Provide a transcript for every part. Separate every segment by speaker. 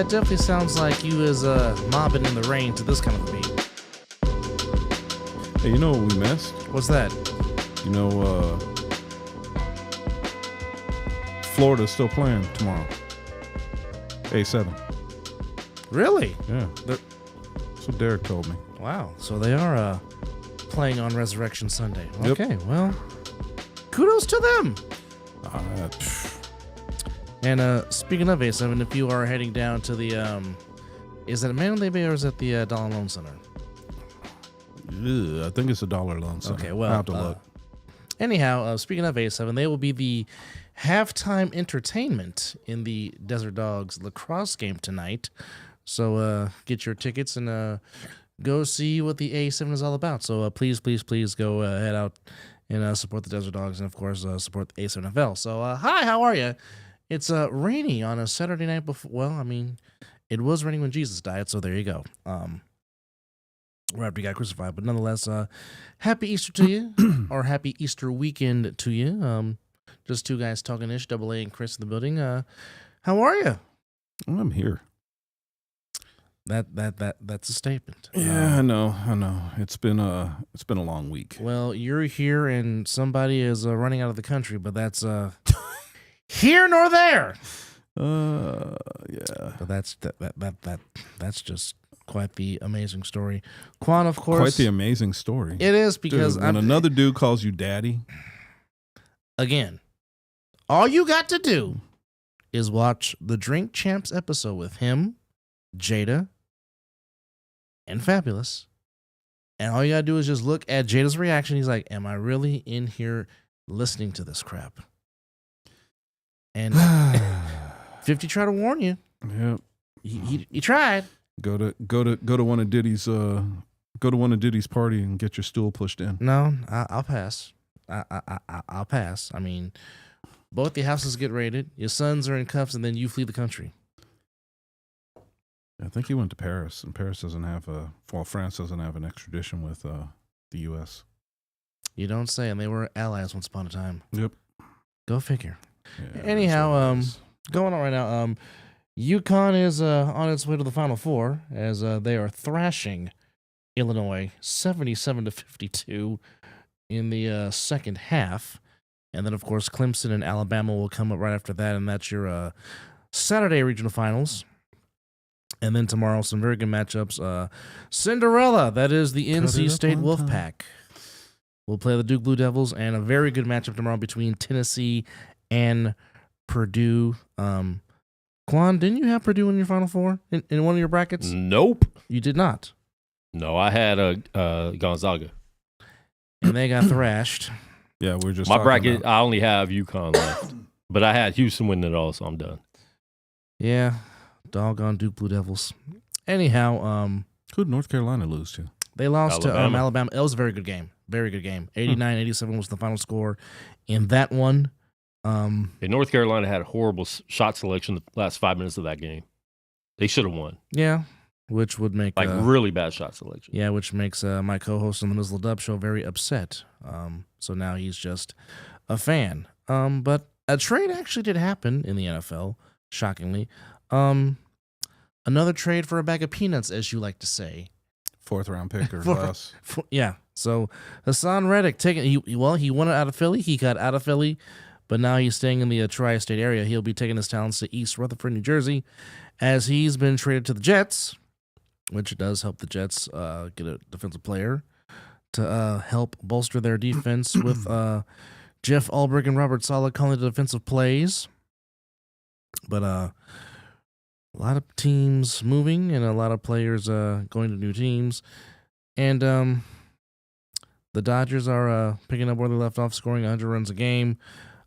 Speaker 1: that definitely sounds like you is mobbing in the rain to this kind of a beat.
Speaker 2: Hey, you know what we missed?
Speaker 1: What's that?
Speaker 2: You know, Florida's still playing tomorrow. A7.
Speaker 1: Really?
Speaker 2: Yeah. That's what Derek told me.
Speaker 1: Wow. So they are playing on Resurrection Sunday.
Speaker 2: Yep.
Speaker 1: Okay, well, kudos to them. And speaking of A7, if you are heading down to the, is it at Mandalay Bay or is it the Dollar Loan Center?
Speaker 2: I think it's a Dollar Loan Center.
Speaker 1: Okay, well,
Speaker 2: I'll have to look.
Speaker 1: Anyhow, speaking of A7, they will be the halftime entertainment in the Desert Dogs lacrosse game tonight. So get your tickets and go see what the A7 is all about. So please go head out and support the Desert Dogs and, of course, support the A7FL. So, hi, how are you? It's rainy on a Saturday night before. Well, I mean, it was raining when Jesus died, so there you go. Right after he got crucified. But nonetheless, happy Easter to you, or happy Easter weekend to you. Just two guys talking ish, Double A and Chris in the building. How are you?
Speaker 2: I'm here.
Speaker 1: That's a statement.
Speaker 2: Yeah, I know. It's been a long week.
Speaker 1: Well, you're here and somebody is running out of the country, but that's here nor there.
Speaker 2: Yeah.
Speaker 1: But that's just quite the amazing story. Quan, of course.
Speaker 2: Quite the amazing story.
Speaker 1: It is because
Speaker 2: when another dude calls you daddy.
Speaker 1: Again, all you got to do is watch the Drink Champs episode with him, Jada, and Fabulous. And all you got to do is just look at Jada's reaction. He's like, am I really in here listening to this crap? And 50 tried to warn you.
Speaker 2: Yep.
Speaker 1: He tried.
Speaker 2: Go to one of Diddy's party and get your stool pushed in.
Speaker 1: No, I'll pass. I'll pass. I mean, both your houses get raided, your sons are in cuffs, and then you flee the country.
Speaker 2: I think he went to Paris, and France doesn't have an extradition with the U.S.
Speaker 1: You don't say, and they were allies once upon a time.
Speaker 2: Yep.
Speaker 1: Go figure.
Speaker 2: Yeah,
Speaker 1: anyhow, going on right now, UConn is on its way to the Final Four as they are thrashing Illinois 77-52 in the second half. And then, of course, Clemson and Alabama will come up right after that, and that's your Saturday regional finals. And then tomorrow, some very good matchups. Cinderella, that is the NC State Wolfpack, will play the Duke Blue Devils, and a very good matchup tomorrow between Tennessee and Purdue. Quan, didn't you have Purdue in your Final Four in one of your brackets?
Speaker 3: Nope.
Speaker 1: You did not.
Speaker 3: No, I had Gonzaga.
Speaker 1: And they got thrashed.
Speaker 2: Yeah, we're just
Speaker 3: my bracket. I only have UConn left, but I had Houston winning it all, so I'm done.
Speaker 1: Yeah, doggone Duke Blue Devils. Anyhow,
Speaker 2: who did North Carolina lose to?
Speaker 1: They lost to Alabama. It was a very good game. Very good game. 89-87 was the final score in that one.
Speaker 3: And North Carolina had a horrible shot selection the last 5 minutes of that game. They should have won.
Speaker 1: Yeah, which would make
Speaker 3: really bad shot selection.
Speaker 1: Yeah, which makes my co-host on the Mizzle Dub Show very upset. So now he's just a fan. But a trade actually did happen in the NFL, shockingly. Another trade for a bag of peanuts, as you like to say.
Speaker 2: 4th round pick or less.
Speaker 1: Yeah. So Hassan Reddick he wanted out of Philly. He got out of Philly. But now he's staying in the tri-state area. He'll be taking his talents to East Rutherford, New Jersey, as he's been traded to the Jets, which does help the Jets get a defensive player to help bolster their defense with Jeff Ulbrich and Robert Saleh calling the defensive plays. But a lot of teams moving and a lot of players going to new teams. And the Dodgers are picking up where they left off, scoring 100 runs a game.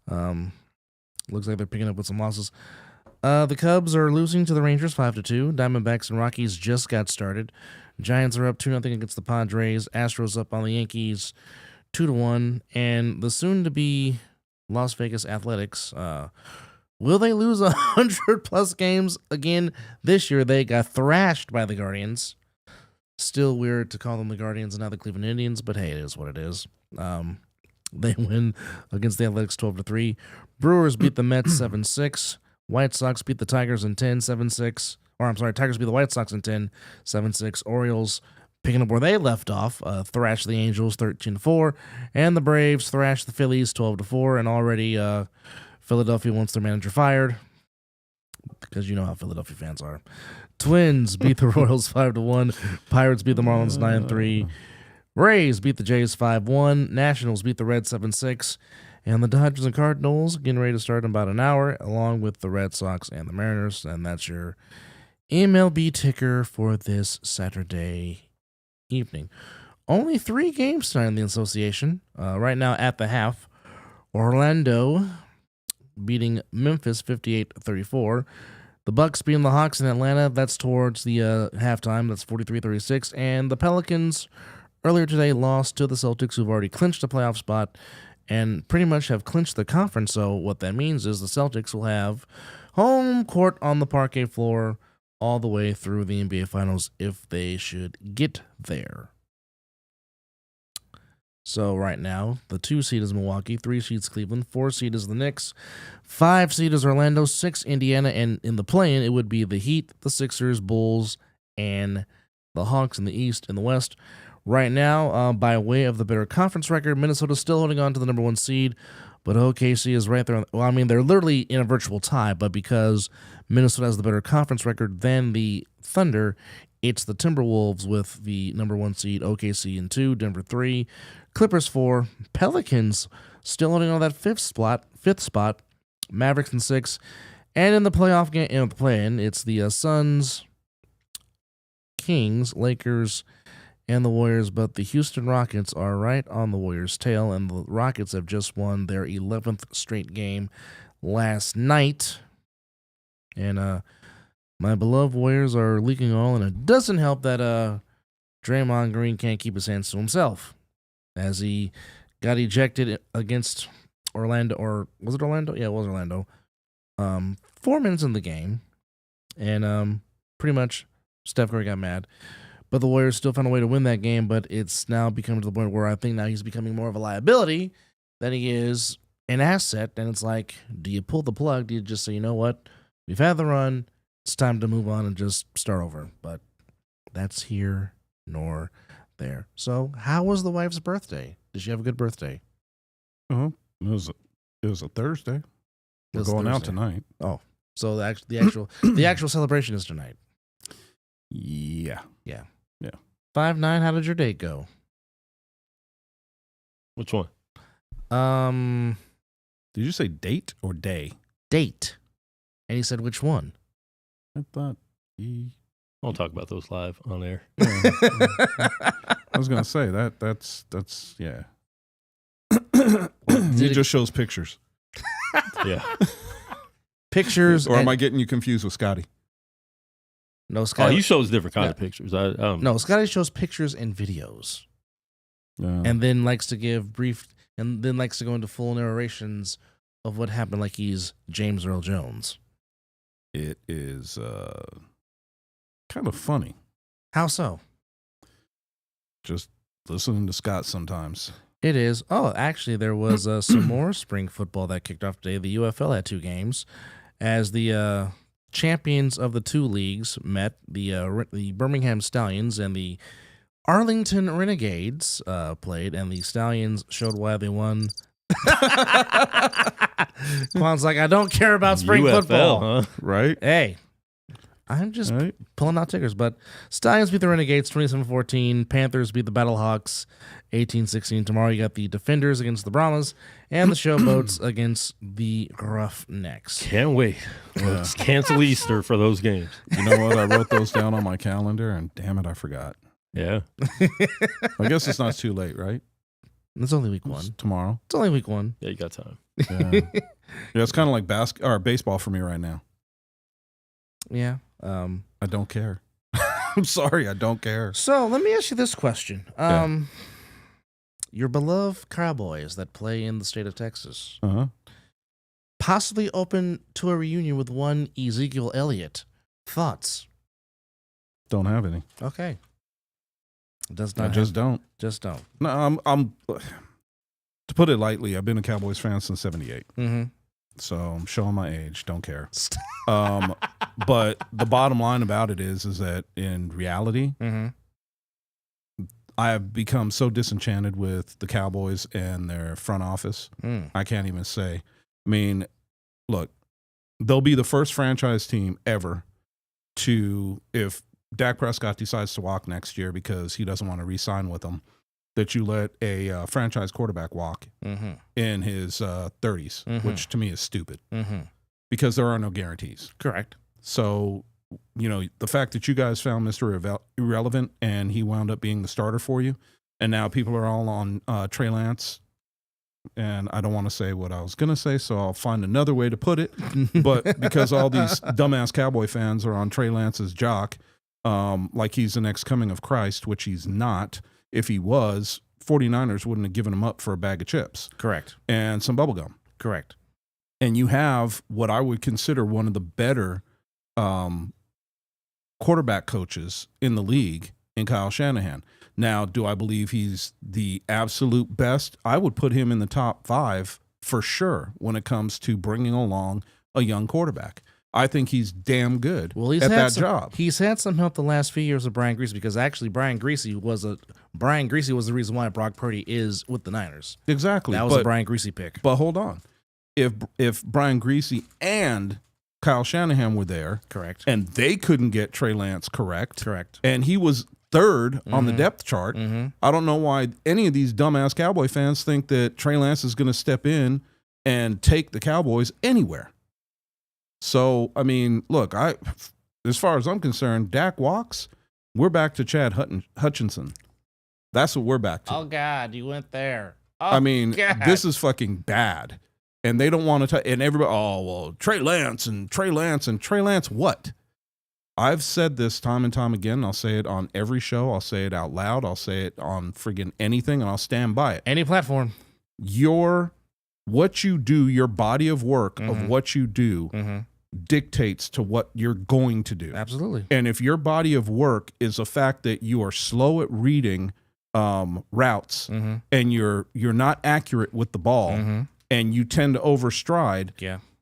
Speaker 1: Looks like they're picking up with some losses. The Cubs are losing to the Rangers 5-2. Diamondbacks and Rockies just got started. Giants are up 2-0 against the Padres. Astros up on the Yankees 2-1. And the soon-to-be Las Vegas Athletics, will they lose 100-plus games again this year? They got thrashed by the Guardians. Still weird to call them the Guardians and not the Cleveland Indians, but hey, it is what it is. They win against the Athletics 12-3. Brewers beat the Mets 7-6. White Sox beat the Tigers in 10, 7-6. Tigers beat the White Sox in 10, 7-6. Orioles picking up where they left off, thrashed the Angels 13-4, and the Braves thrashed the Phillies 12-4, and already Philadelphia wants their manager fired, because you know how Philadelphia fans are. Twins beat the Royals 5-1, Pirates beat the Marlins 9-3, Rays beat the Jays 5-1, Nationals beat the Reds 7-6, and the Dodgers and Cardinals getting ready to start in about an hour, along with the Red Sox and the Mariners, and that's your MLB ticker for this Saturday evening. Only 3 games tonight in the association. Right now at the half, Orlando beating Memphis 58-34. The Bucks beating the Hawks in Atlanta. That's towards the halftime. That's 43-36. And the Pelicans earlier today lost to the Celtics, who've already clinched a playoff spot and pretty much have clinched the conference. So what that means is the Celtics will have home court on the parquet floor all the way through the NBA Finals if they should get there. So right now, the 2 seed is Milwaukee, 3 seed is Cleveland, 4 seed is the Knicks, 5 seed is Orlando, 6 Indiana, and in the play-in, it would be the Heat, the Sixers, Bulls, and the Hawks in the East and the West. Right now, by way of the better conference record, Minnesota's still holding on to the number 1 seed, but OKC is right there. Well, I mean, they're literally in a virtual tie, but because Minnesota has the better conference record than the Thunder, it's the Timberwolves with the number 1 seed, OKC in 2, Denver 3, Clippers 4, Pelicans still holding on that 5th spot, Mavericks in 6, and in the playoff game, in the play-in, it's the Suns, Kings, Lakers, and the Warriors, but the Houston Rockets are right on the Warriors' tail, and the Rockets have just won their 11th straight game last night. And my beloved Warriors are leaking oil, and it doesn't help that Draymond Green can't keep his hands to himself, as he got ejected against Orlando, or was it Orlando? Yeah, it was Orlando. 4 minutes in the game, and pretty much Steph Curry got mad. But the Warriors still found a way to win that game, but it's now become to the point where I think now he's becoming more of a liability than he is an asset. And it's like, do you pull the plug? Do you just say, you know what? We've had the run. It's time to move on and just start over. But that's here nor there. So how was the wife's birthday? Did she have a good birthday?
Speaker 2: It was a Thursday. We're going out tonight.
Speaker 1: Oh, so the actual celebration is tonight.
Speaker 2: Yeah.
Speaker 1: 5-9. How did your date go?
Speaker 3: Which one?
Speaker 2: Did you say date or day?
Speaker 1: Date. And he said, which one?
Speaker 2: I thought he.
Speaker 3: I won't talk about those live on air.
Speaker 2: Yeah. I was gonna say that's yeah. He just shows pictures.
Speaker 3: Yeah.
Speaker 1: Pictures.
Speaker 2: Or am I getting you confused with Scotty?
Speaker 1: No, Scotty.
Speaker 3: He shows different kind of pictures.
Speaker 1: No, Scotty shows pictures and videos, and then likes to give brief, and then likes to go into full narrations of what happened, like he's James Earl Jones.
Speaker 2: It is kind of funny.
Speaker 1: How so?
Speaker 2: Just listening to Scott sometimes.
Speaker 1: It is. Oh, actually, there was some more spring football that kicked off today. The UFL had 2 games, as the champions of the 2 leagues met. The Birmingham Stallions and the Arlington Renegades played, and the Stallions showed why they won. Quan's like, I don't care about spring
Speaker 3: UFL,
Speaker 1: football.
Speaker 3: huh?
Speaker 2: Right?
Speaker 1: Hey, I'm just pulling out tickers. But Stallions beat the Renegades 27-14. Panthers beat the Battlehawks 18-16. Tomorrow you got the Defenders against the Brahmas and the Showboats against the Roughnecks.
Speaker 3: Can't wait. Let's cancel Easter for those games.
Speaker 2: You know what? I wrote those down on my calendar, and damn it, I forgot.
Speaker 3: Yeah.
Speaker 2: I guess it's not too late, right?
Speaker 1: It's only week 1.
Speaker 2: It's tomorrow.
Speaker 1: It's only week 1.
Speaker 3: Yeah, you got time.
Speaker 2: Yeah, it's kind of like baseball for me right now.
Speaker 1: Yeah.
Speaker 2: I don't care. I'm sorry, I don't care.
Speaker 1: So let me ask you this question. Your beloved Cowboys that play in the state of Texas, possibly open to a reunion with one Ezekiel Elliott. Thoughts?
Speaker 2: Don't have any.
Speaker 1: Okay. Does not.
Speaker 2: I just don't.
Speaker 1: Just don't.
Speaker 2: No, I'm. To put it lightly, I've been a Cowboys fan since '78.
Speaker 1: Mm-hmm.
Speaker 2: So I'm showing my age. Don't care. But the bottom line about it is that in reality,
Speaker 1: Mm-hmm.
Speaker 2: I have become so disenchanted with the Cowboys and their front office. I can't even say. I mean, look, they'll be the first franchise team ever to, if Dak Prescott decides to walk next year because he doesn't want to re-sign with them, that you let a franchise quarterback walk in his 30s, which to me is stupid because there are no guarantees.
Speaker 1: Correct.
Speaker 2: So, you know, the fact that you guys found Mr. Irrelevant and he wound up being the starter for you, and now people are all on Trey Lance, and I don't want to say what I was going to say, so I'll find another way to put it. But because all these dumbass Cowboy fans are on Trey Lance's jock, like he's the next coming of Christ, which he's not. If he was, 49ers wouldn't have given him up for a bag of chips.
Speaker 1: Correct.
Speaker 2: And some bubble gum.
Speaker 1: Correct.
Speaker 2: And you have what I would consider one of the better quarterback coaches in the league in Kyle Shanahan. Now, do I believe he's the absolute best? I would put him in the top 5 for sure when it comes to bringing along a young quarterback. I think he's damn good at that job.
Speaker 1: He's had some help the last few years with Brian Greasy, because actually Brian Greasy was the reason why Brock Purdy is with the Niners.
Speaker 2: Exactly.
Speaker 1: That was a Brian Greasy pick.
Speaker 2: But hold on. If Brian Greasy and Kyle Shanahan were there,
Speaker 1: correct,
Speaker 2: and they couldn't get Trey Lance correct,
Speaker 1: correct,
Speaker 2: and he was third on the depth chart, I don't know why any of these dumbass Cowboy fans think that Trey Lance is going to step in and take the Cowboys anywhere. So, I mean, look, as far as I'm concerned, Dak walks, we're back to Chad Hutchinson. That's what we're back to.
Speaker 1: Oh, God, you went there. Oh,
Speaker 2: I mean,
Speaker 1: God.
Speaker 2: This is fucking bad. And they don't want to, and everybody, oh, well, Trey Lance what? I've said this time and time again. I'll say it on every show. I'll say it out loud. I'll say it on friggin' anything, and I'll stand by it.
Speaker 1: Any platform.
Speaker 2: What you do, your body of work of what you do dictates to what you're going to do.
Speaker 1: Absolutely.
Speaker 2: And if your body of work is the fact that you are slow at reading routes and you're not accurate with the ball and you tend to overstride,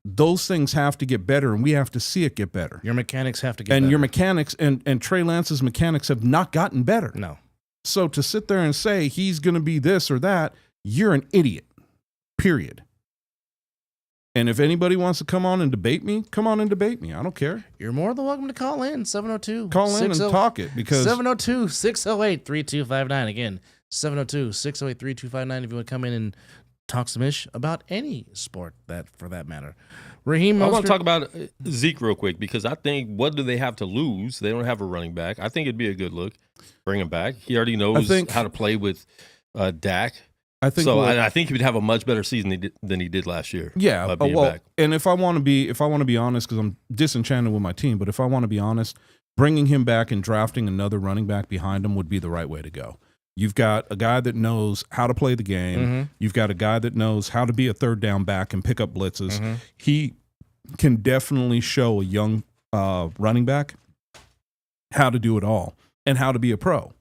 Speaker 2: those things have to get better, and we have to see it get better.
Speaker 1: Your mechanics have to get better.
Speaker 2: And your mechanics and Trey Lance's mechanics have not gotten better.
Speaker 1: No.
Speaker 2: So to sit there and say he's going to be this or that, you're an idiot. Period. And if anybody wants to come on and debate me, come on and debate me. I don't care.
Speaker 1: You're more than welcome to call in. 702.
Speaker 2: Call in and talk it, because
Speaker 1: 702-608-3259. Again, 702-608-3259 if you want to come in and talk some ish about any sport, that for that matter. Raheem Mostert.
Speaker 3: I want to talk about Zeke real quick, because I think, what do they have to lose? They don't have a running back. I think it'd be a good look. Bring him back. He already knows how to play with Dak. I think he would have a much better season than he did last year.
Speaker 2: Yeah, back. And if I want to be honest, because I'm disenchanted with my team, but if I want to be honest, bringing him back and drafting another running back behind him would be the right way to go. You've got a guy that knows how to play the game. You've got a guy that knows how to be a third down back and pick up blitzes. He can definitely show a young running back how to do it all and how to be a pro.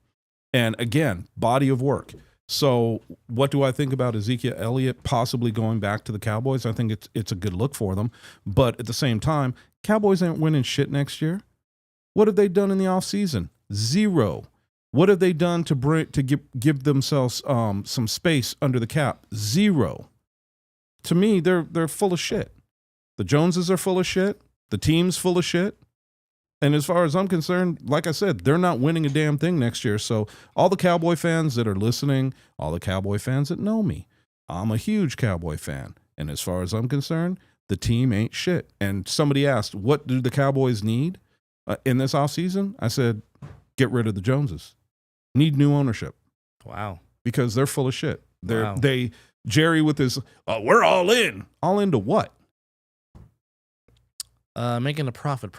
Speaker 2: And again, body of work. So what do I think about Ezekiel Elliott possibly going back to the Cowboys? I think it's a good look for them. But at the same time, Cowboys ain't winning shit next year. What have they done in the offseason? Zero. What have they done to give themselves some space under the cap? Zero. To me, they're full of shit. The Joneses are full of shit. The team's full of shit. And as far as I'm concerned, like I said, they're not winning a damn thing next year. So all the Cowboy fans that are listening, all the Cowboy fans that know me, I'm a huge Cowboy fan. And as far as I'm concerned, the team ain't shit. And somebody asked, what do the Cowboys need in this offseason? I said, get rid of the Joneses. Need new ownership.
Speaker 1: Wow. Because
Speaker 2: they're full of shit. Jerry with his, we're all in. All into what?
Speaker 1: Making a profit,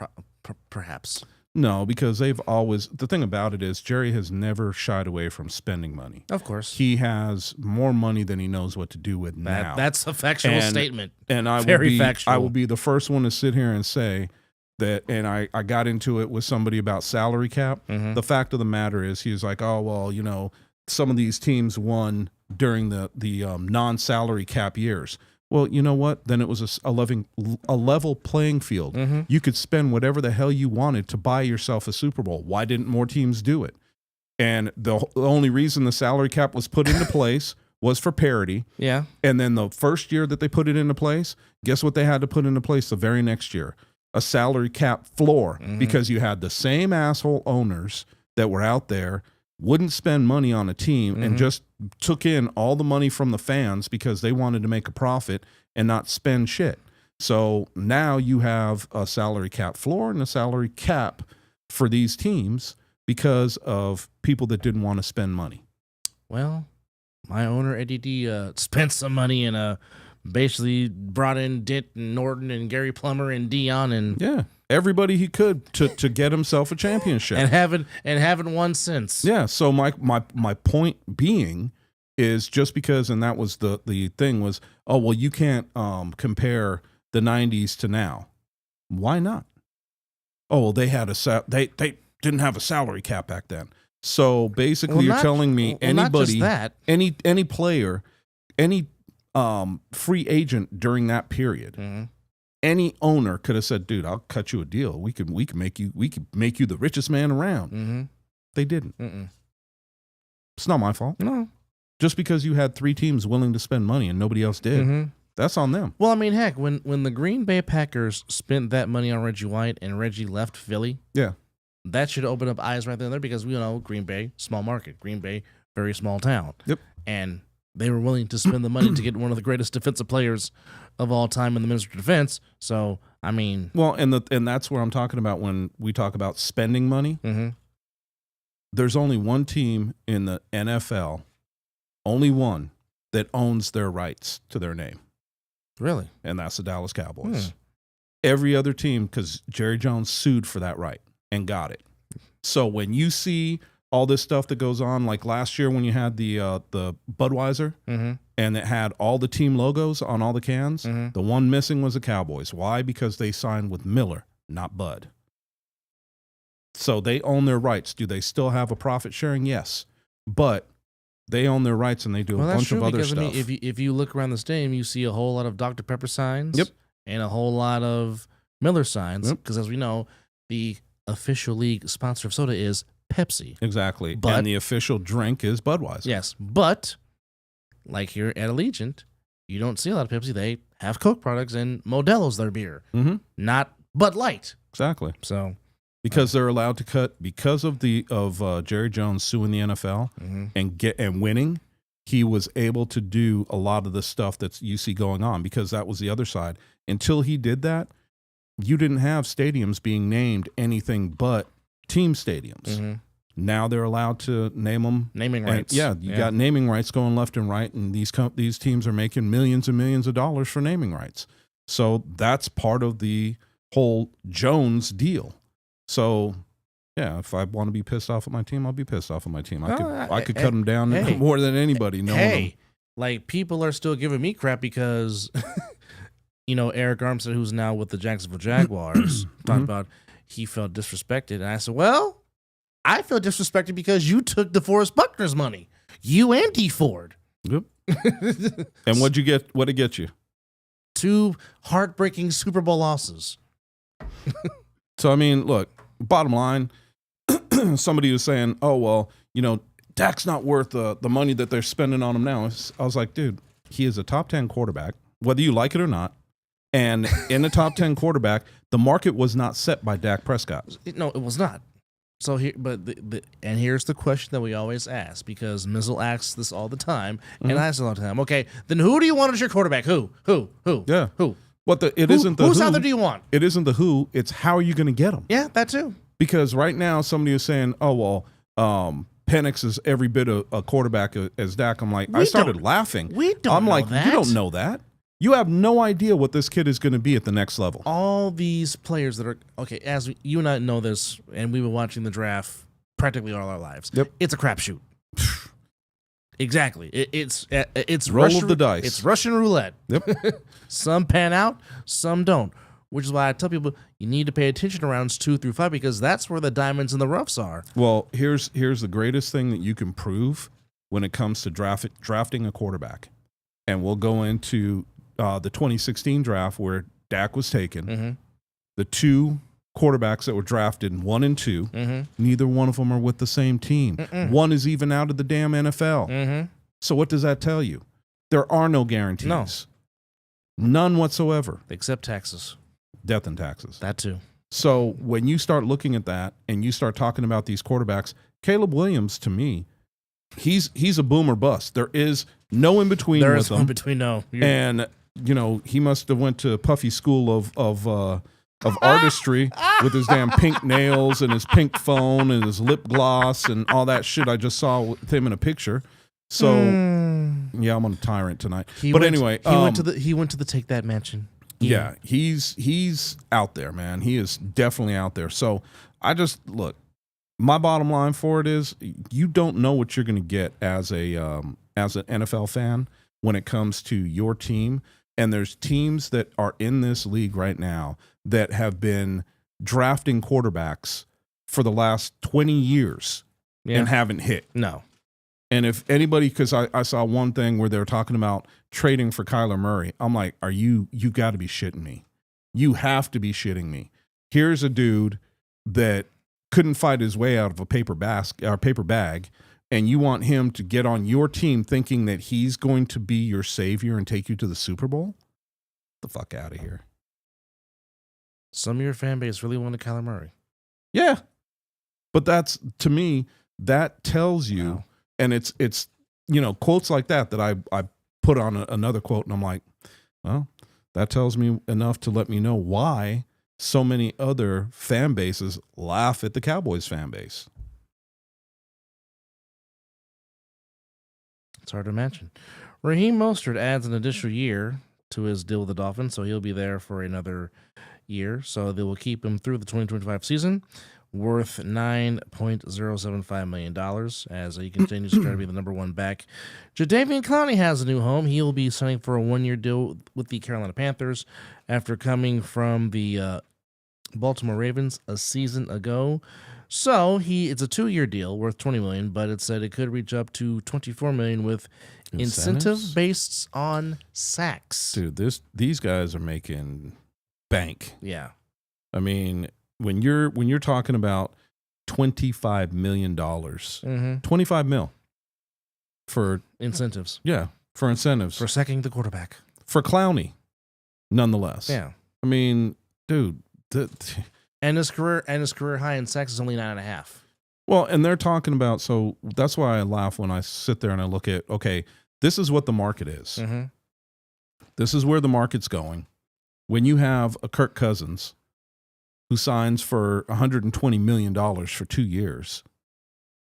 Speaker 1: perhaps.
Speaker 2: No, because they've always, the thing about it is Jerry has never shied away from spending money.
Speaker 1: Of course.
Speaker 2: He has more money than he knows what to do with now.
Speaker 1: That's a factual statement.
Speaker 2: And
Speaker 1: factual.
Speaker 2: I will be the first one to sit here and say that, and I got into it with somebody about salary cap. The fact of the matter is, he was like, oh, well, you know, some of these teams won during the non-salary cap years. Well, you know what? Then it was a level playing field.
Speaker 1: Mm-hmm.
Speaker 2: You could spend whatever the hell you wanted to buy yourself a Super Bowl. Why didn't more teams do it? And the only reason the salary cap was put into place was for parity.
Speaker 1: Yeah.
Speaker 2: And then the first year that they put it into place, guess what they had to put into place the very next year? A salary cap floor, because you had the same asshole owners that were out there, wouldn't spend money on a team and just took in all the money from the fans because they wanted to make a profit and not spend shit. So now you have a salary cap floor and a salary cap for these teams because of people that didn't want to spend money.
Speaker 1: Well, my owner, Eddie D, spent some money and basically brought in Ditt and Norton and Gary Plummer and Dion and
Speaker 2: everybody he could to get himself a championship
Speaker 1: and haven't won since.
Speaker 2: Yeah. So my point being is just because, and that was the thing was, oh well, you can't compare the 90s to now. Why not? Oh well, they had they didn't have a salary cap back then. So basically, you're telling me anybody, any player, any free agent during that period, any owner could have said, "Dude, I'll cut you a deal. We could make you the richest man around." They didn't. It's not my fault.
Speaker 1: No,
Speaker 2: just because you had 3 teams willing to spend money and nobody else did, that's on them.
Speaker 1: Well, I mean, heck, when the Green Bay Packers spent that money on Reggie White and Reggie left Philly, that should open up eyes right there because we know Green Bay, small market, Green Bay, very small town.
Speaker 2: Yep.
Speaker 1: And they were willing to spend the money to get one of the greatest defensive players of all time in the Ministry of Defense. So, I mean,
Speaker 2: well, and that's where I'm talking about when we talk about spending money. There's only one team in the NFL, only one that owns their rights to their name.
Speaker 1: Really?
Speaker 2: And that's the Dallas Cowboys. Every other team, because Jerry Jones sued for that right and got it. So when you see all this stuff that goes on, like last year when you had the Budweiser and it had all the team logos on all the cans, the one missing was the Cowboys. Why? Because they signed with Miller, not Bud. So they own their rights. Do they still have a profit sharing? Yes. But they own their rights and they do a bunch of other stuff. I
Speaker 1: mean, if you look around the stadium, you see a whole lot of Dr. Pepper signs and a whole lot of Miller signs. Because as we know, the official league sponsor of soda is Pepsi.
Speaker 2: Exactly.
Speaker 1: But,
Speaker 2: and the official drink is Budweiser.
Speaker 1: Yes. But like here at Allegiant, you don't see a lot of Pepsi. They have Coke products and Modelo's their beer, not Bud Light.
Speaker 2: Exactly.
Speaker 1: So
Speaker 2: because they're allowed to cut because of Jerry Jones suing the NFL and winning, he was able to do a lot of the stuff that you see going on because that was the other side. Until he did that, you didn't have stadiums being named anything but team stadiums. Now they're allowed to name them.
Speaker 1: Naming rights.
Speaker 2: You got naming rights going left and right, and these teams are making millions and millions of dollars for naming rights. So that's part of the whole Jones deal. So, yeah, if I want to be pissed off at my team, I'll be pissed off at my team. I could cut them down more than anybody.
Speaker 1: Like people are still giving me crap because, Eric Armstead, who's now with the Jacksonville Jaguars, talked about he felt disrespected. And I said, well, I feel disrespected because you took DeForest Buckner's money. You and D Ford.
Speaker 2: Yep. And what'd you get? What'd it get you?
Speaker 1: 2 heartbreaking Super Bowl losses.
Speaker 2: So, I mean, look, bottom line, somebody was saying, oh, well, Dak's not worth the money that they're spending on him now. I was like, dude, he is a top 10 quarterback, whether you like it or not. And in the top 10 quarterback, the market was not set by Dak Prescott.
Speaker 1: No, it was not. So here, and here's the question that we always ask because Mizzle asks this all the time, and I ask it all the time. Okay, then who do you want as your quarterback? Who?
Speaker 2: Yeah.
Speaker 1: Who?
Speaker 2: Whose
Speaker 1: out there do you want?
Speaker 2: It isn't the who. It's how are you going to get them?
Speaker 1: Yeah, that too.
Speaker 2: Because right now somebody is saying, oh well, Penix is every bit a quarterback as Dak. I'm like, I started laughing.
Speaker 1: I'm like,
Speaker 2: you don't know that. You have no idea what this kid is going to be at the next level.
Speaker 1: All these players that are okay, you and I know this, and we've been watching the draft practically all our lives.
Speaker 2: Yep,
Speaker 1: it's a crapshoot. Exactly. It's
Speaker 2: roll of the dice.
Speaker 1: It's Russian roulette.
Speaker 2: Yep.
Speaker 1: Some pan out, some don't. Which is why I tell people you need to pay attention to rounds 2 through 5 because that's where the diamonds in the roughs are.
Speaker 2: Well, here's the greatest thing that you can prove when it comes to drafting a quarterback, and we'll go into the 2016 draft where Dak was taken, the 2 quarterbacks that were drafted 1 and 2, neither one of them are with the same team. One is even out of the damn NFL. So what does that tell you? There are no guarantees.
Speaker 1: No.
Speaker 2: None whatsoever.
Speaker 1: Except taxes.
Speaker 2: Death and taxes.
Speaker 1: That too.
Speaker 2: So when you start looking at that and you start talking about these quarterbacks, Caleb Williams, to me, he's a boom or bust. There is no in between.
Speaker 1: There
Speaker 2: with
Speaker 1: is
Speaker 2: him.
Speaker 1: no in between. No,
Speaker 2: and he must have went to Puffy School of artistry with his damn pink nails and his pink phone and his lip gloss and all that shit I just saw with him in a picture. So yeah, I'm on a tyrant tonight. He went to the Take That mansion. Yeah, he's out there, man. He is definitely out there. So I just look. My bottom line for it is you don't know what you're going to get as an NFL fan when it comes to your team. And there's teams that are in this league right now that have been drafting quarterbacks for the last 20 years and haven't hit.
Speaker 1: No.
Speaker 2: And if anybody, because I saw one thing where they were talking about trading for Kyler Murray. I'm like, you got to be shitting me. You have to be shitting me. Here's a dude that couldn't fight his way out of a paper bag, and you want him to get on your team thinking that he's going to be your savior and take you to the Super Bowl? Get the fuck out of here.
Speaker 1: Some of your fan base really wanted Kyler Murray.
Speaker 2: Yeah. But that's, to me, that tells you, wow. And it's quotes like that I put on another quote, and I'm like, well, that tells me enough to let me know why so many other fan bases laugh at the Cowboys fan base.
Speaker 1: It's hard to imagine. Raheem Mostert adds an additional year to his deal with the Dolphins, so he'll be there for another year. So they will keep him through the 2025 season, worth $9.075 million as he continues to try to be the number one back. Jadeveon Clowney has a new home. He will be signing for a one-year deal with the Carolina Panthers after coming from the Baltimore Ravens a season ago. So it's a 2-year deal worth $20 million, but it said it could reach up to $24 million with incentive based on sacks.
Speaker 2: Dude, these guys are making bank.
Speaker 1: Yeah.
Speaker 2: I mean, when you're talking about $25 million, $25 mil for
Speaker 1: incentives.
Speaker 2: Yeah, for incentives.
Speaker 1: For sacking the quarterback.
Speaker 2: For Clowney, nonetheless.
Speaker 1: Yeah.
Speaker 2: I mean, dude.
Speaker 1: And his career high in sacks is only 9.5.
Speaker 2: Well, and they're talking about, so that's why I laugh when I sit there and I look at, okay, this is what the market is.
Speaker 1: Mm-hmm.
Speaker 2: This is where the market's going. When you have a Kirk Cousins who signs for $120 million for 2 years,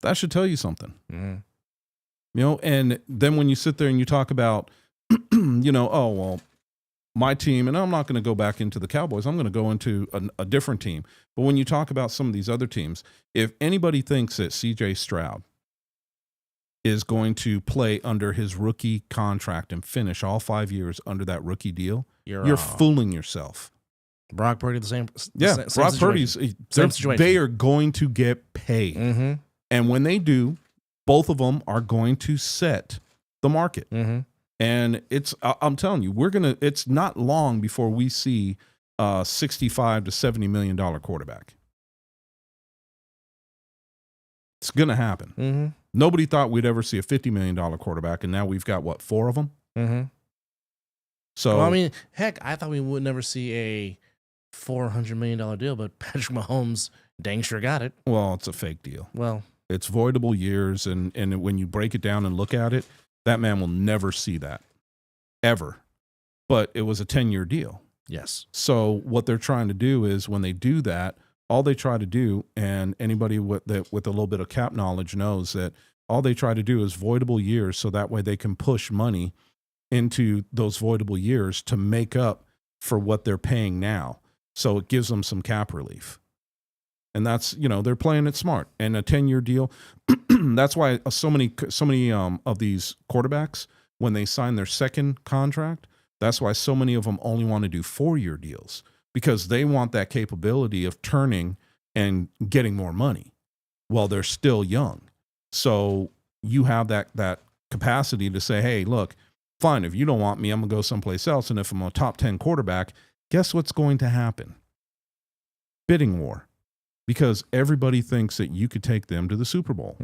Speaker 2: that should tell you something.
Speaker 1: Mm-hmm.
Speaker 2: And then when you sit there and you talk about, oh, well, my team, and I'm not going to go back into the Cowboys. I'm going to go into a different team. But when you talk about some of these other teams, if anybody thinks that C.J. Stroud is going to play under his rookie contract and finish all 5 years under that rookie deal, you're fooling yourself.
Speaker 1: Brock Purdy, the same.
Speaker 2: Yeah,
Speaker 1: same
Speaker 2: Brock Purdy's. They are going to get paid.
Speaker 1: Mm-hmm.
Speaker 2: And when they do, both of them are going to set the market.
Speaker 1: Mm-hmm.
Speaker 2: And I'm telling you, it's not long before we see a $65 to $70 million quarterback. It's going to happen.
Speaker 1: Mm-hmm.
Speaker 2: Nobody thought we'd ever see a $50 million quarterback, and now we've got, 4 of them?
Speaker 1: Mm-hmm.
Speaker 2: So,
Speaker 1: well, I mean, heck, I thought we would never see a $400 million deal, but Patrick Mahomes dang sure got it.
Speaker 2: Well, it's a fake deal.
Speaker 1: Well,
Speaker 2: it's voidable years, and when you break it down and look at it, that man will never see that, ever. But it was a 10-year deal.
Speaker 1: Yes.
Speaker 2: So what they're trying to do is when they do that, all they try to do, and anybody with a little bit of cap knowledge knows that all they try to do is voidable years, so that way they can push money into those voidable years to make up for what they're paying now. So it gives them some cap relief. And that's, they're playing it smart. And a 10-year deal, that's why so many of these quarterbacks, when they sign their second contract, that's why so many of them only want to do 4-year deals, because they want that capability of turning and getting more money while they're still young. So you have that capacity to say, hey, look, Fine, if you don't want me, I'm going to go someplace else. And if I'm a top 10 quarterback, guess what's going to happen? Bidding war. Because everybody thinks that you could take them to the Super Bowl,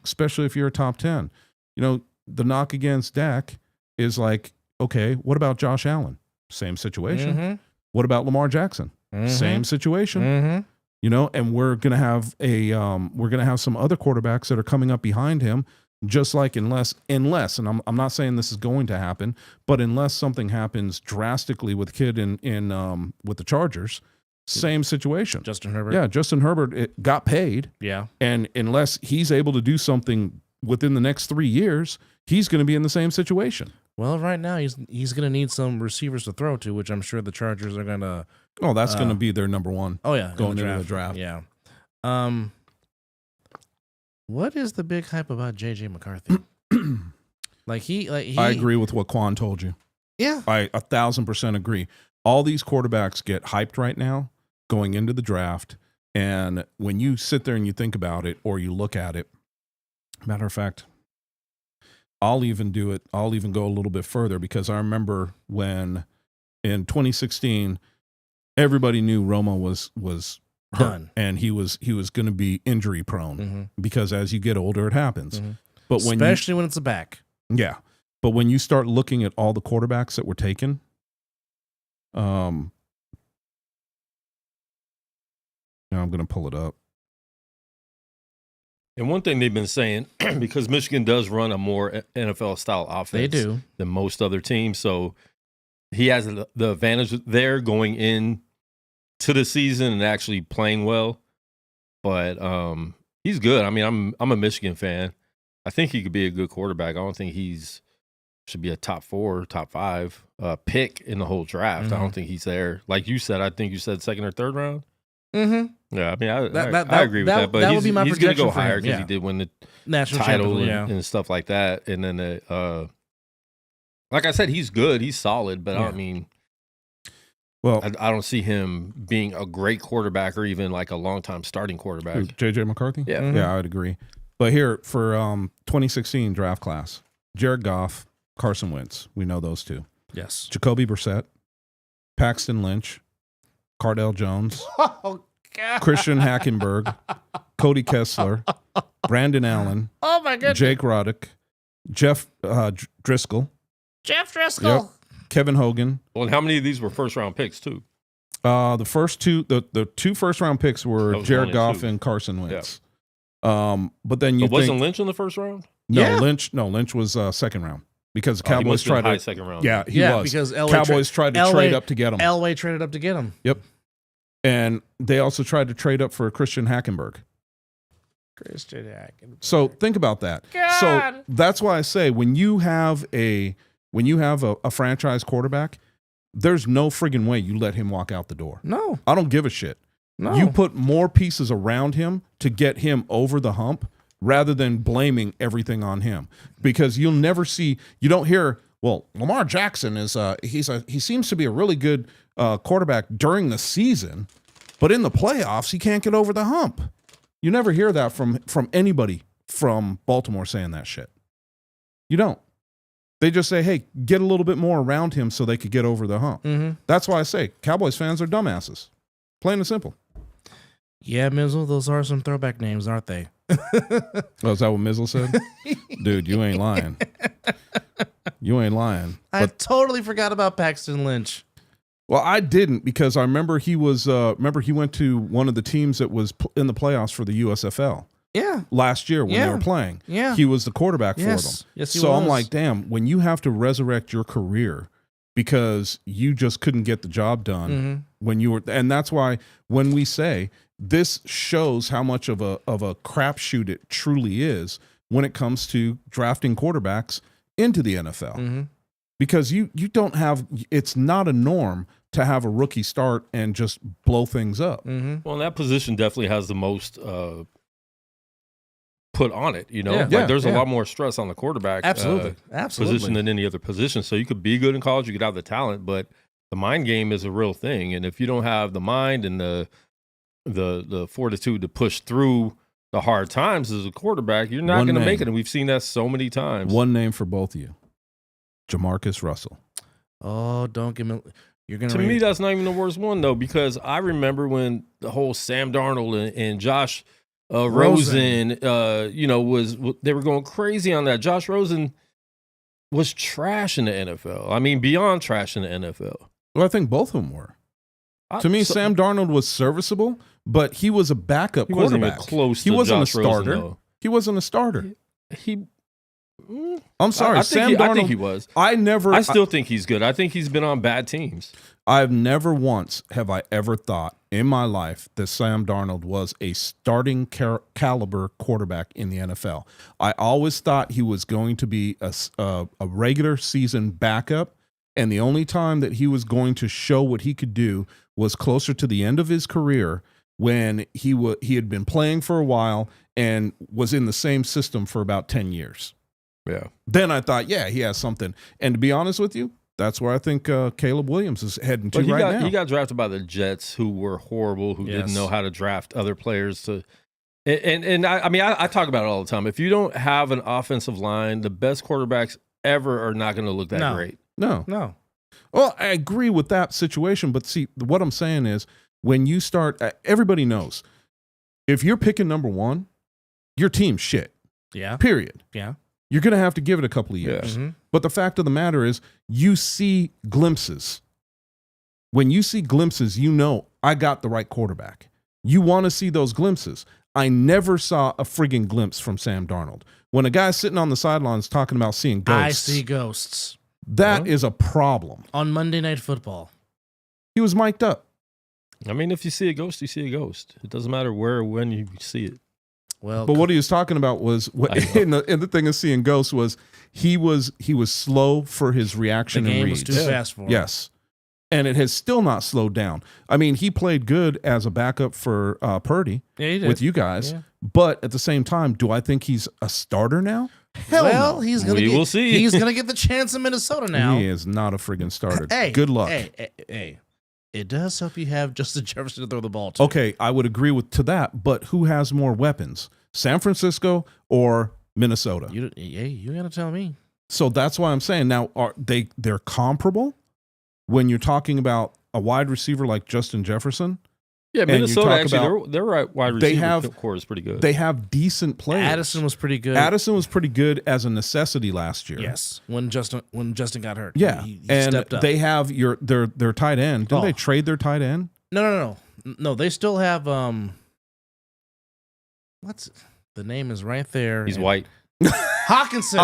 Speaker 2: especially if you're a top 10. The knock against Dak is like, okay, what about Josh Allen? Same situation. What about Lamar Jackson? Same situation. And we're going to have some other quarterbacks that are coming up behind him. Just like unless, and I'm not saying this is going to happen, but unless something happens drastically with kid in with the Chargers, same situation.
Speaker 1: Justin Herbert.
Speaker 2: Yeah, Justin Herbert got paid.
Speaker 1: Yeah.
Speaker 2: And unless he's able to do something within the next 3 years, he's going to be in the same situation.
Speaker 1: Well, right now he's going to need some receivers to throw to, which I'm sure the Chargers are going to.
Speaker 2: Oh, that's going to be their number one.
Speaker 1: Oh yeah,
Speaker 2: going into the draft.
Speaker 1: Yeah. What is the big hype about JJ McCarthy?
Speaker 2: I agree with what Quan told you.
Speaker 1: Yeah.
Speaker 2: I 1,000% agree. All these quarterbacks get hyped right now going into the draft. And when you sit there and you think about it or you look at it, matter of fact, I'll even do it. I'll even go a little bit further because I remember when in 2016, everybody knew Romo was
Speaker 1: done,
Speaker 2: and he was going to be injury prone because as you get older, it happens. But
Speaker 1: especially when it's a back.
Speaker 2: Yeah, but when you start looking at all the quarterbacks that were taken, now I'm going to pull it up.
Speaker 3: And one thing they've been saying, because Michigan does run a more NFL-style offense than most other teams, so he has the advantage there going in to the season and actually playing well. But he's good. I mean, I'm a Michigan fan. I think he could be a good quarterback. I don't think should be a top 4, top 5 pick in the whole draft. I don't think he's there. Like you said, I think you said second or third round. Yeah, I mean, I agree with that. But he's going to go higher because he did win the national title and stuff like that. And then, like I said, he's good. He's solid. But I mean, well, I don't see him being a great quarterback or even like a long-time starting quarterback.
Speaker 2: Who, JJ McCarthy?
Speaker 3: Yeah.
Speaker 2: Yeah, I would agree. But here, for 2016 draft class, Jared Goff, Carson Wentz. We know those two.
Speaker 1: Yes.
Speaker 2: Jacoby Brissett, Paxton Lynch, Cardell Jones, Christian Hackenberg, Cody Kessler, Brandon Allen,
Speaker 1: oh my goodness,
Speaker 2: Jake Roddick, Jeff Driscoll. Yep. Kevin Hogan.
Speaker 3: Well, and how many of these were first-round picks, too?
Speaker 2: The first two, the 2 first-round picks were Jared Goff and Carson Wentz. Yeah. But then
Speaker 3: wasn't Lynch in the first round?
Speaker 2: No, Lynch was second round because the Cowboys tried
Speaker 3: high second round.
Speaker 2: Yeah, he was
Speaker 1: because
Speaker 2: Cowboys tried to trade up to get him.
Speaker 1: Elway traded up to get him.
Speaker 2: Yep. And they also tried to trade up for Christian Hackenberg. So think about that.
Speaker 1: God.
Speaker 2: So that's why I say when you have a franchise quarterback, there's no friggin' way you let him walk out the door.
Speaker 1: No.
Speaker 2: I don't give a shit.
Speaker 1: No.
Speaker 2: You put more pieces around him to get him over the hump rather than blaming everything on him. Because you don't hear, well, Lamar Jackson he seems to be a really good quarterback during the season, but in the playoffs, he can't get over the hump. You never hear that from anybody from Baltimore saying that shit. You don't. They just say, hey, get a little bit more around him so they could get over the hump. That's why I say Cowboys fans are dumbasses. Plain and simple.
Speaker 1: Yeah, Mizzle, those are some throwback names, aren't they?
Speaker 2: Oh, is that what Mizzle said? Dude, you ain't lying. You ain't lying.
Speaker 1: I totally forgot about Paxton Lynch.
Speaker 2: Well, I didn't because I remember he was. Remember he went to one of the teams that was in the playoffs for the USFL.
Speaker 1: Yeah.
Speaker 2: Last year when they were playing.
Speaker 1: Yeah.
Speaker 2: He was the quarterback for them.
Speaker 1: Yes, he was.
Speaker 2: So I'm like, damn, when you have to resurrect your career because you just couldn't get the job done when you were, and that's why when we say this shows how much of a crapshoot it truly is when it comes to drafting quarterbacks into the NFL. Because you don't have, it's not a norm to have a rookie start and just blow things up.
Speaker 3: Well, that position definitely has the most put on it, you know?
Speaker 1: Yeah.
Speaker 3: Like there's a lot more stress on the quarterback
Speaker 1: Absolutely.
Speaker 3: position than any other position. So you could be good in college, you could have the talent, but the mind game is a real thing. And if you don't have the mind and the fortitude to push through the hard times as a quarterback, you're not going to make it. And we've seen that so many times.
Speaker 2: One name for both of you. Jamarcus Russell.
Speaker 1: Oh, don't give me. You're gonna.
Speaker 3: To me, that's not even the worst one though, because I remember when the whole Sam Darnold and Josh Rosen, was they were going crazy on that. Josh Rosen was trash in the NFL. I mean, beyond trash in the NFL.
Speaker 2: Well, I think both of them were. To me, Sam Darnold was serviceable, but he was a backup quarterback.
Speaker 3: Wasn't even close.
Speaker 2: He wasn't
Speaker 3: Josh
Speaker 2: a starter.
Speaker 3: Rosen,
Speaker 2: he wasn't a starter. I'm sorry,
Speaker 3: I
Speaker 2: Sam Darnold.
Speaker 3: I think he was.
Speaker 2: I
Speaker 3: still think he's good. I think he's been on bad teams.
Speaker 2: I've never once have I ever thought in my life that Sam Darnold was a starting caliber quarterback in the NFL. I always thought he was going to be a regular season backup, and the only time that he was going to show what he could do was closer to the end of his career when he had been playing for a while and was in the same system for about 10 years.
Speaker 3: Yeah.
Speaker 2: Then I thought, yeah, he has something. And to be honest with you, that's where I think Caleb Williams is heading to now.
Speaker 3: He got drafted by the Jets, who were horrible, who didn't know how to draft other players. I talk about it all the time. If you don't have an offensive line, the best quarterbacks ever are not going to look that great.
Speaker 2: No. Well, I agree with that situation, but see, what I'm saying is when you start, everybody knows, if you're picking number one, your team's shit.
Speaker 1: Yeah.
Speaker 2: Period.
Speaker 1: Yeah.
Speaker 2: You're going to have to give it a couple of years.
Speaker 3: Yeah.
Speaker 1: Mm-hmm.
Speaker 2: But the fact of the matter is, you see glimpses. When you see glimpses, you know I got the right quarterback. You want to see those glimpses. I never saw a friggin' glimpse from Sam Darnold. When a guy's sitting on the sidelines talking about seeing ghosts.
Speaker 1: I see ghosts.
Speaker 2: That is a problem.
Speaker 1: On Monday Night Football.
Speaker 2: He was mic'd up.
Speaker 3: I mean, if you see a ghost, you see a ghost. It doesn't matter where or when you see it.
Speaker 1: Well,
Speaker 2: but what he was talking about was in the thing of seeing ghosts was he was slow for his reaction and reads.
Speaker 1: The game was too fast for him.
Speaker 2: Yes, and it has still not slowed down. I mean, he played good as a backup for Purdy with you guys, but at the same time, do I think he's a starter now? Hell no.
Speaker 3: We'll see.
Speaker 1: He's gonna get the chance in Minnesota now.
Speaker 2: He is not a friggin' starter.
Speaker 1: Hey,
Speaker 2: good luck.
Speaker 1: Hey. It does help you have Justin Jefferson to throw the ball to.
Speaker 2: Okay, I would agree to that, but who has more weapons, San Francisco or Minnesota?
Speaker 1: You gotta tell me.
Speaker 2: So that's why I'm saying now they're comparable when you're talking about a wide receiver like Justin Jefferson.
Speaker 3: Yeah, Minnesota actually their wide receiver core is pretty good.
Speaker 2: They have decent players.
Speaker 1: Addison was pretty good.
Speaker 2: Addison was pretty good as a necessity last year.
Speaker 1: Yes, when Justin got hurt.
Speaker 2: Yeah,
Speaker 1: he
Speaker 2: and
Speaker 1: stepped up.
Speaker 2: they have their tight end. Didn't they trade their tight end?
Speaker 1: No. They still have what's the name is right there.
Speaker 3: He's white.
Speaker 1: Hawkinson,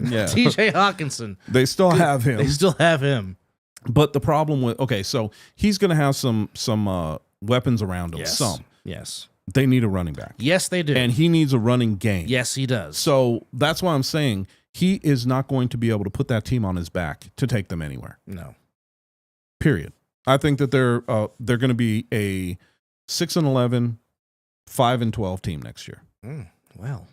Speaker 2: yeah.
Speaker 1: TJ Hawkinson.
Speaker 2: They still have him.
Speaker 1: They still have him.
Speaker 2: But the problem with so he's going to have some weapons around him.
Speaker 1: Yes.
Speaker 2: They need a running back.
Speaker 1: Yes, they do.
Speaker 2: And he needs a running game.
Speaker 1: Yes, he does.
Speaker 2: So that's why I'm saying he is not going to be able to put that team on his back to take them anywhere.
Speaker 1: No.
Speaker 2: Period. I think that they're going to be a 6-11, 5-12 team next year.
Speaker 1: Well.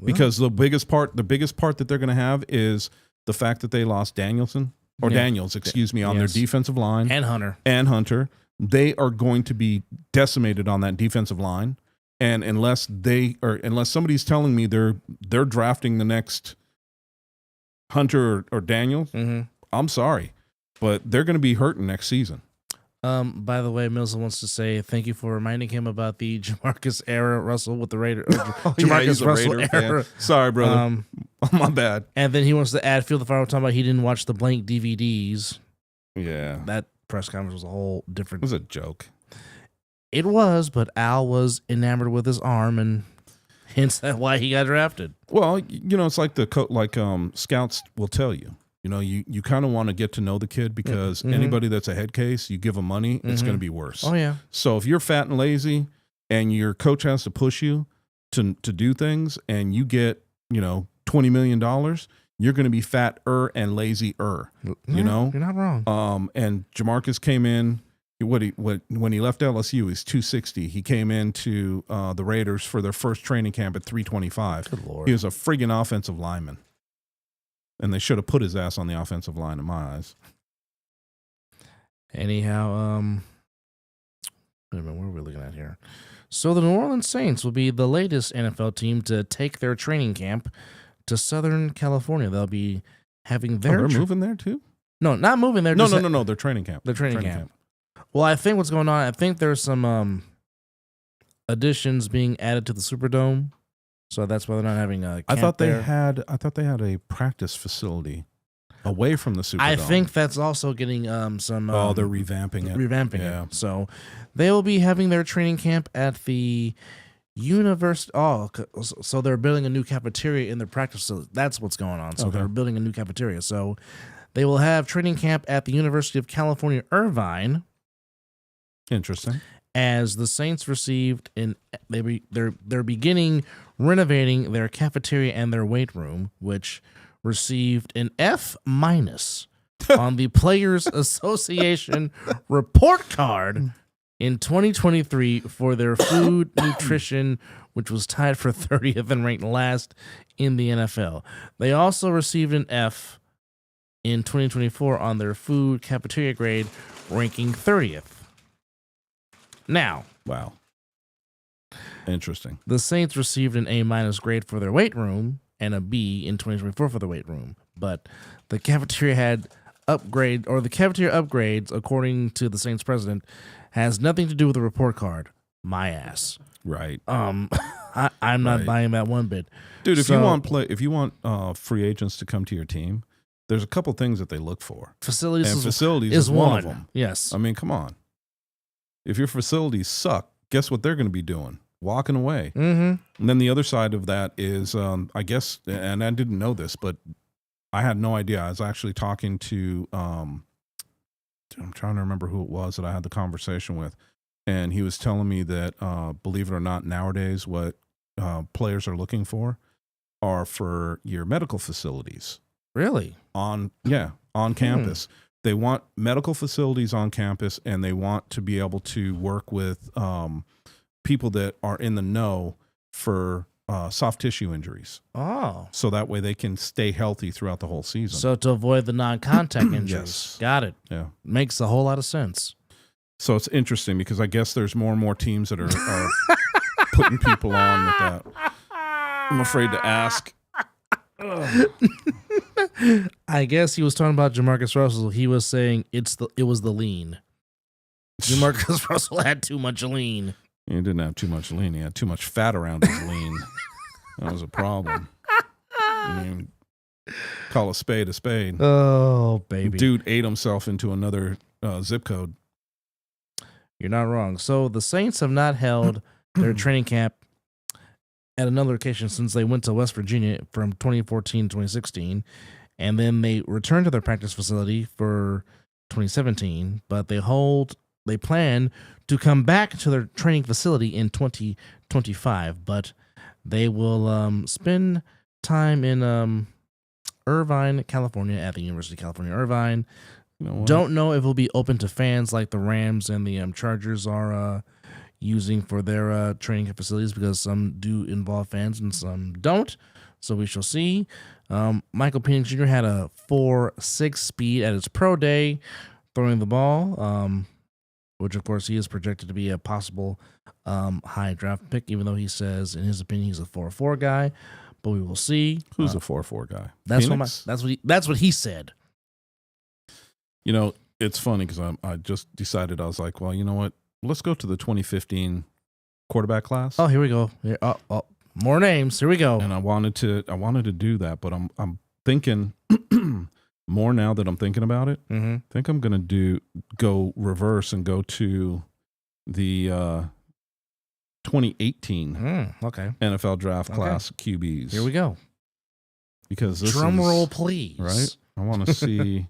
Speaker 2: Because the biggest part that they're going to have is the fact that they lost Daniels, on their defensive line.
Speaker 1: And
Speaker 2: Hunter. They are going to be decimated on that defensive line. And unless somebody's telling me they're drafting the next Hunter or Daniels, I'm sorry. But they're going to be hurting next season.
Speaker 1: By the way, Mills wants to say thank you for reminding him about the Jamarcus era Russell with the Raiders. Jamarcus Russell era.
Speaker 2: Sorry, brother. My bad.
Speaker 1: And then he wants to add, Field the Fire, we're talking about he didn't watch the blank DVDs.
Speaker 2: Yeah.
Speaker 1: That press conference was a whole different.
Speaker 2: It was a joke.
Speaker 1: It was, but Al was enamored with his arm, and hence that why he got drafted.
Speaker 2: Well, it's like scouts will tell you. You kind of want to get to know the kid because anybody that's a head case, you give them money, it's going to be worse.
Speaker 1: Oh, yeah.
Speaker 2: So if you're fat and lazy and your coach has to push you to do things and you get, $20 million, you're going to be fatter and lazier,
Speaker 1: You're not wrong.
Speaker 2: And Jamarcus came in, when he left LSU, he's 260. He came into the Raiders for their first training camp at 325.
Speaker 1: Good Lord.
Speaker 2: He was a friggin' offensive lineman. And they should have put his ass on the offensive line in my eyes.
Speaker 1: Anyhow, wait a minute, what are we looking at here? So the New Orleans Saints will be the latest NFL team to take their training camp to Southern California. They'll be having their.
Speaker 2: They're moving there too?
Speaker 1: No, not moving there.
Speaker 2: No. They're training camp.
Speaker 1: They're training camp. Well, I think what's going on. I think there's some additions being added to the Superdome, so that's why they're not having a. Camp
Speaker 2: I thought
Speaker 1: there.
Speaker 2: I thought they had a practice facility away from the Superdome.
Speaker 1: I think that's also getting some.
Speaker 2: They're revamping it.
Speaker 1: It. So they will be having their training camp at the university. Oh, so they're building a new cafeteria in their practice. So that's what's going on. So they're building a new cafeteria. So they will have training camp at the University of California, Irvine.
Speaker 2: Interesting.
Speaker 1: As the Saints received they're beginning renovating their cafeteria and their weight room, which received an F- on the Players Association report card in 2023 for their food nutrition, which was tied for 30th and ranked last in the NFL. They also received an F in 2024 on their food cafeteria grade, ranking 30th. Now,
Speaker 2: wow. Interesting.
Speaker 1: The Saints received an A- grade for their weight room and a B in 2024 for the weight room, but the cafeteria upgrades, according to the Saints president, has nothing to do with the report card. My ass.
Speaker 2: Right.
Speaker 1: I'm not buying that one bit,
Speaker 2: dude. If you want free agents to come to your team, there's a couple things that they look for.
Speaker 1: Facilities
Speaker 2: is one of them.
Speaker 1: Yes.
Speaker 2: I mean, come on. If your facilities suck, guess what they're going to be doing? Walking away.
Speaker 1: Mm-hmm.
Speaker 2: And then the other side of that is, I guess, and I didn't know this, but I had no idea. I was actually talking to, I'm trying to remember who it was that I had the conversation with. And he was telling me that, believe it or not, nowadays what players are looking for are for your medical facilities.
Speaker 1: Really?
Speaker 2: On campus. They want medical facilities on campus, and they want to be able to work with people that are in the know for soft tissue injuries.
Speaker 1: Oh.
Speaker 2: So that way they can stay healthy throughout the whole season.
Speaker 1: So to avoid the non-contact injuries.
Speaker 2: Yes.
Speaker 1: Got it.
Speaker 2: Yeah.
Speaker 1: Makes a whole lot of sense.
Speaker 2: So it's interesting because I guess there's more and more teams that are putting people on with that. I'm afraid to ask.
Speaker 1: I guess he was talking about Jamarcus Russell. He was saying it was the lean. Jamarcus Russell had too much lean.
Speaker 2: He didn't have too much lean. He had too much fat around his lean. That was a problem. I mean, call a spade a spade.
Speaker 1: Oh, baby.
Speaker 2: Dude ate himself into another zip code.
Speaker 1: You're not wrong. So the Saints have not held their training camp at another location since they went to West Virginia from 2014 to 2016. And then they returned to their practice facility for 2017. But they plan to come back to their training facility in 2025. But they will spend time in Irvine, California, at the University of California, Irvine. Don't know if it'll be open to fans like the Rams and the Chargers are using for their training facilities, because some do involve fans and some don't. So we shall see. Michael Penix Jr. had a 4.6 speed at his pro day throwing the ball, which of course he is projected to be a possible high draft pick, even though he says in his opinion he's a 4.4 guy. But we will see.
Speaker 2: Who's a 4.4 guy?
Speaker 1: That's what he said.
Speaker 2: You know, it's funny because I just decided, I was like, well, you know what? Let's go to the 2015 quarterback class.
Speaker 1: Oh, here we go. Here, more names. Here we go.
Speaker 2: And I wanted to do that, but I'm thinking more now that I'm thinking about it.
Speaker 1: Mm-hmm.
Speaker 2: I think I'm gonna go reverse and go to the 2018 NFL draft class QBs.
Speaker 1: Here we go.
Speaker 2: Because this
Speaker 1: drum roll, please.
Speaker 2: Right. I want to see.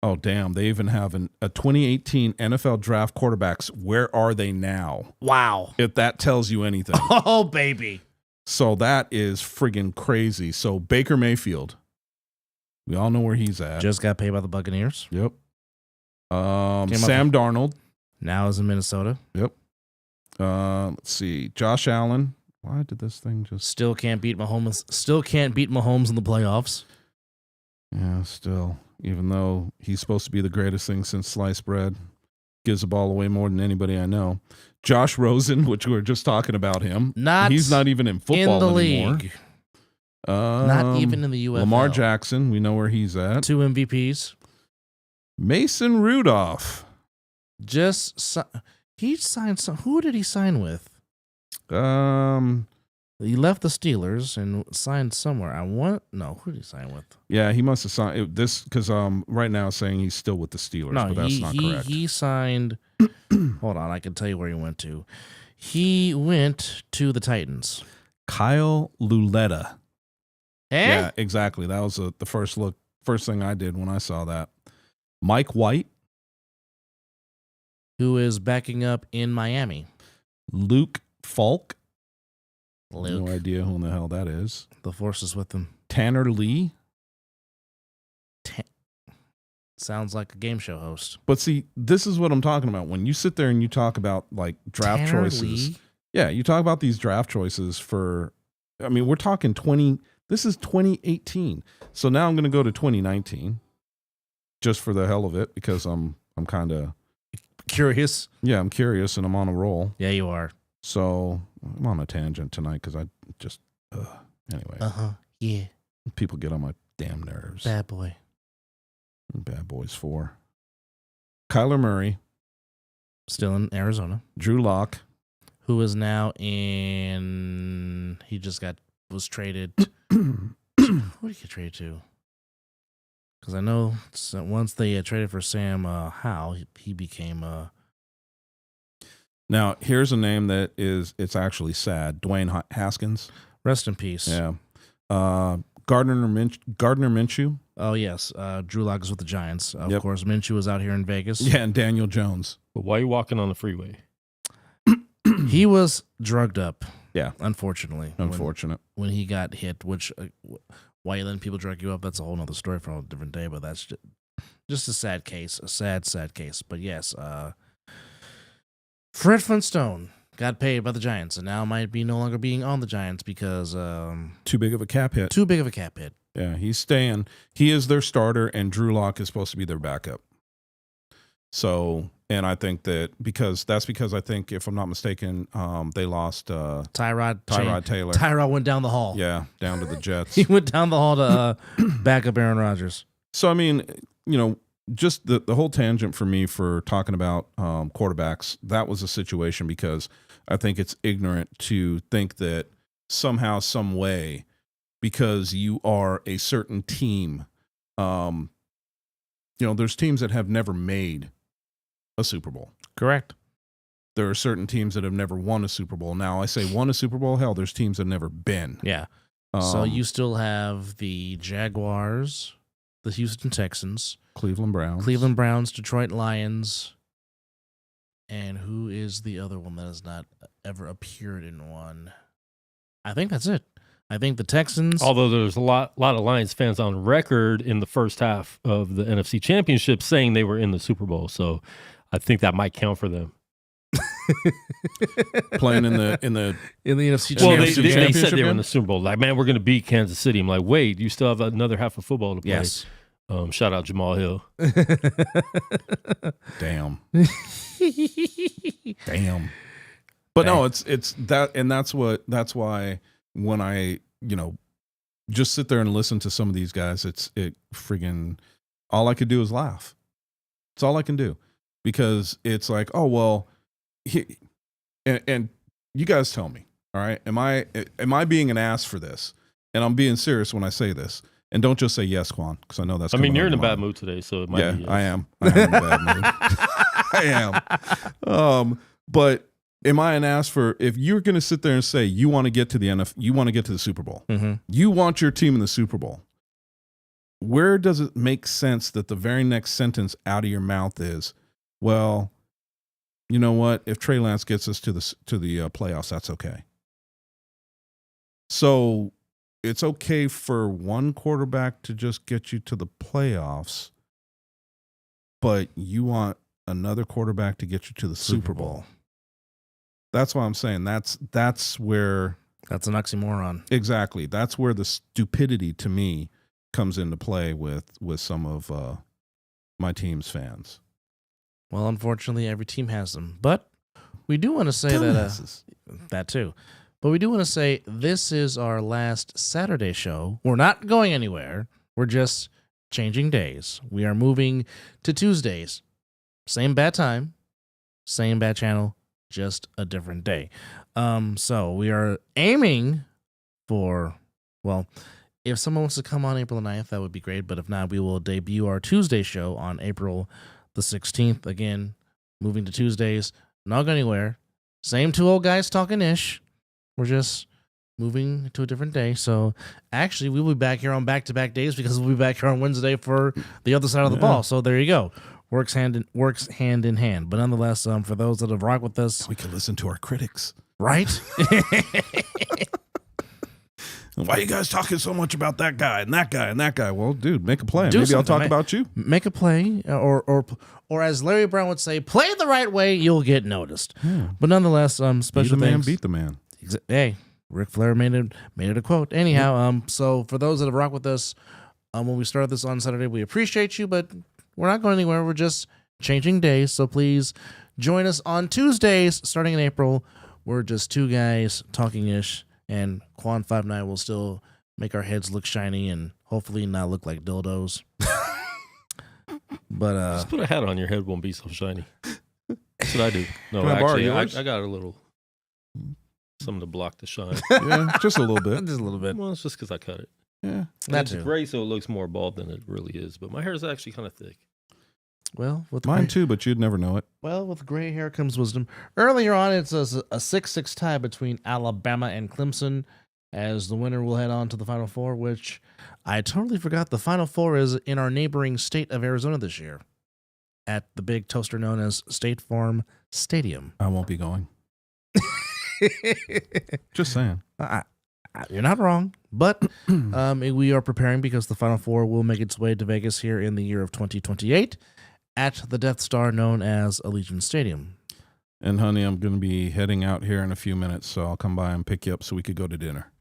Speaker 2: Oh, damn. They even have a 2018 NFL draft quarterbacks. Where are they now?
Speaker 1: Wow.
Speaker 2: If that tells you anything.
Speaker 1: Oh, baby.
Speaker 2: So that is friggin' crazy. So Baker Mayfield, we all know where he's at.
Speaker 1: Just got paid by the Buccaneers.
Speaker 2: Yep. Sam Darnold.
Speaker 1: Now is in Minnesota.
Speaker 2: Yep. Let's see. Josh Allen. Why did this thing just...
Speaker 1: Still can't beat Mahomes. Still can't beat Mahomes in the playoffs.
Speaker 2: Yeah, still. Even though he's supposed to be the greatest thing since sliced bread. Gives the ball away more than anybody I know. Josh Rosen, which we were just talking about him. He's not even in football
Speaker 1: in the
Speaker 2: anymore.
Speaker 1: league. Not even in the UFL.
Speaker 2: Lamar Jackson, we know where he's at.
Speaker 1: 2 MVPs.
Speaker 2: Mason Rudolph.
Speaker 1: He signed some. Who did he sign with?
Speaker 2: He
Speaker 1: left the Steelers and signed somewhere. Who did he sign with?
Speaker 2: Yeah, he must have signed this because right now it's saying he's still with the Steelers, but that's not correct.
Speaker 1: He signed. Hold on, I can tell you where he went to. He went to the Titans.
Speaker 2: Kyle Luletta.
Speaker 1: Eh?
Speaker 2: Yeah, exactly. That was the first thing I did when I saw that. Mike White,
Speaker 1: who is backing up in Miami.
Speaker 2: Luke Falk. No idea who in the hell that is.
Speaker 1: The force is with him.
Speaker 2: Tanner Lee.
Speaker 1: Sounds like a game show host.
Speaker 2: But see, this is what I'm talking about. When you sit there and you talk about like draft
Speaker 1: Tanner
Speaker 2: choices.
Speaker 1: Lee?
Speaker 2: Yeah, you talk about these draft choices we're talking 20. This is 2018. So now I'm going to go to 2019 just for the hell of it because I'm kind of
Speaker 1: curious.
Speaker 2: Yeah, I'm curious and I'm on a roll.
Speaker 1: Yeah, you are.
Speaker 2: So I'm on a tangent tonight because I just anyway.
Speaker 1: Yeah.
Speaker 2: People get on my damn nerves.
Speaker 1: Bad boy.
Speaker 2: Bad boys 4. Kyler Murray.
Speaker 1: Still in Arizona.
Speaker 2: Drew Lock.
Speaker 1: Who is now in... He just was traded... Who did he get traded to? Because I know once they traded for Sam Howell, he became...
Speaker 2: Now, here's a name that it's actually sad. Dwayne Haskins.
Speaker 1: Rest in peace.
Speaker 2: Yeah. Gardner Minshew.
Speaker 1: Oh, yes. Drew Lock is with the Giants. Of course, Minshew is out here in Vegas.
Speaker 2: Yeah, and Daniel Jones.
Speaker 3: But why are you walking on the freeway?
Speaker 1: He was drugged up.
Speaker 2: Yeah.
Speaker 1: Unfortunately.
Speaker 2: Unfortunate.
Speaker 1: When he got hit, which, why you letting people drug you up, that's a whole other story for a different day, but that's just a sad case. A sad, sad case. But yes, Fred Flintstone got paid by the Giants and now might be no longer being on the Giants because...
Speaker 2: too big of a cap hit.
Speaker 1: Too big of a cap hit.
Speaker 2: Yeah, he's staying. He is their starter, and Drew Lock is supposed to be their backup. So, and I think because I think, if I'm not mistaken, they lost
Speaker 1: Tyrod
Speaker 2: Taylor.
Speaker 1: Tyrod went down the hall.
Speaker 2: Yeah, down to the Jets.
Speaker 1: He went down the hall to back up Aaron Rodgers.
Speaker 2: So, I mean, just the whole tangent for me for talking about quarterbacks, that was a situation because I think it's ignorant to think that somehow, some way, because you are a certain team, there's teams that have never made a Super Bowl.
Speaker 1: Correct.
Speaker 2: There are certain teams that have never won a Super Bowl. Now, I say won a Super Bowl, hell, there's teams that have never been.
Speaker 1: Yeah. So you still have the Jaguars, the Houston Texans,
Speaker 2: Cleveland Browns,
Speaker 1: Detroit Lions, and who is the other one that has not ever appeared in one? I think that's it. I think the Texans...
Speaker 3: Although there's a lot of Lions fans on record in the first half of the NFC Championship saying they were in the Super Bowl, so I think that might count for them.
Speaker 2: Playing in the
Speaker 1: NFC Championship.
Speaker 3: Well, they said they were in the Super Bowl. Like, man, we're going to beat Kansas City. I'm like, wait, you still have another half of football to play.
Speaker 1: Yes.
Speaker 3: Shout out Jamal Hill.
Speaker 2: Damn. Damn. But no, it's that, and that's why when I, just sit there and listen to some of these guys, it friggin' all I could do is laugh. It's all I can do because it's like, oh, well, and you guys tell me, all right, am I being an ass for this? And I'm being serious when I say this. And don't just say yes, Quan, because I know that's.
Speaker 3: I mean, you're in a bad mood today, so it might be yes.
Speaker 2: I am in a bad mood. I am. But am I an ass for if you're going to sit there and say you want to get to the NFL, you want to get to the Super Bowl, you want your team in the Super Bowl? Where does it make sense that the very next sentence out of your mouth is, well, you know what? If Trey Lance gets us to the playoffs, that's okay. So it's okay for one quarterback to just get you to the playoffs, but you want another quarterback to get you to the Super Bowl. That's why I'm saying that's where...
Speaker 1: That's an oxymoron.
Speaker 2: Exactly. That's where the stupidity to me comes into play with some of my team's fans.
Speaker 1: Well, unfortunately, every team has them. But we do want to say that too. But we do want to say this is our last Saturday show. We're not going anywhere. We're just changing days. We are moving to Tuesdays. Same bad time, same bad channel, just a different day. So we are aiming for, well, if someone wants to come on April 9th, that would be great. But if not, we will debut our Tuesday show on April the 16th. Again, moving to Tuesdays, not going anywhere. Same two old guys talking ish. We're just moving to a different day. So actually, we'll be back here on back-to-back days because we'll be back here on Wednesday for the other side of the ball. So there you go. Works hand in hand. But nonetheless, for those that have rocked with us,
Speaker 2: we can listen to our critics,
Speaker 1: right?
Speaker 2: Why are you guys talking so much about that guy and that guy and that guy? Well, dude, make a plan. Maybe I'll talk about you.
Speaker 1: Make a play, or as Larry Brown would say, play the right way, you'll get noticed. Yeah. But nonetheless, special thanks.
Speaker 2: Beat the man.
Speaker 1: Hey, Ric Flair made it a quote. Anyhow, so for those that have rocked with us, when we started this on Saturday, we appreciate you, but we're not going anywhere. We're just changing days. So please join us on Tuesdays starting in April. We're just two guys talking ish. And Quan 5'9" will still make our heads look shiny and hopefully not look like dildos. But
Speaker 3: just put a hat on, your head won't be so shiny. That's what I do. No,
Speaker 2: actually,
Speaker 3: I got a little something to block the shine.
Speaker 2: Yeah, just a little bit.
Speaker 1: Just a little bit.
Speaker 3: Well, it's just because I cut it.
Speaker 2: Yeah,
Speaker 3: it's gray, so it looks more bald than it really is. But my hair is actually kind of thick.
Speaker 1: Well, with
Speaker 2: mine too, but you'd never know it.
Speaker 1: Well, with gray hair comes wisdom. Earlier on, it's a 6-6 tie between Alabama and Clemson, as the winner will head on to the Final Four, which I totally forgot the Final Four is in our neighboring state of Arizona this year, at the big toaster known as State Farm Stadium.
Speaker 2: I won't be going. Just saying.
Speaker 1: You're not wrong, but we are preparing because the Final Four will make its way to Vegas here in the year of 2028. At the Death Star known as Allegiant Stadium.
Speaker 2: And honey, I'm going to be heading out here in a few minutes, so I'll come by and pick you up so we could go to dinner.